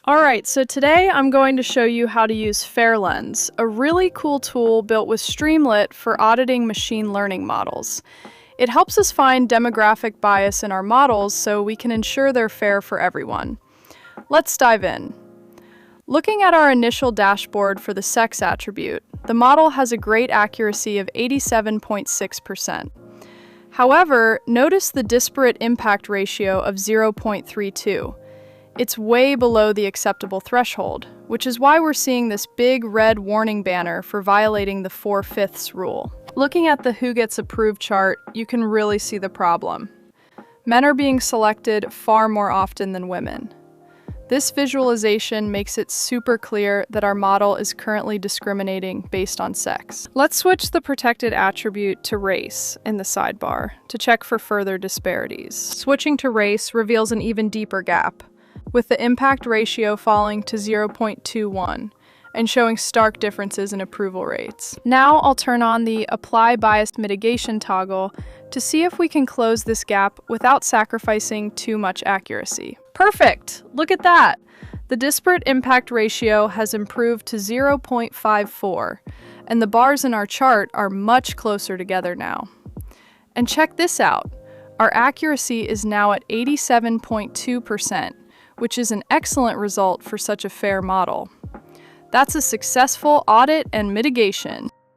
Alright, so today I'm going to show you how to use FairLens, a really cool tool built with Streamlit for auditing machine learning models. It helps us find demographic bias in our models so we can ensure they're fair for everyone. Let's dive in. Looking at our initial dashboard for the sex attribute, the model has a great accuracy of 87.6%. However, notice the disparate impact ratio of 0.32. It's way below the acceptable threshold, which is why we're seeing this big red warning banner for violating the 4/5 rule. Looking at the Who Gets Approved chart, you can really see the problem. Men are being selected far more often than women. This visualization makes it super clear that our model is currently discriminating based on sex. Let's switch the protected attribute to race in the sidebar to check for further disparities. Switching to race reveals an even deeper gap, with the impact ratio falling to 0.21 and showing stark differences in approval rates. Now I'll turn on the Apply Bias Mitigation toggle to see if we can close this gap without sacrificing too much accuracy. Perfect! Look at that! The disparate impact ratio has improved to 0.54, and the bars in our chart are much closer together now. And check this out! Our accuracy is now at 87.2%. which is an excellent result for such a fair model. That's a successful audit and mitigation.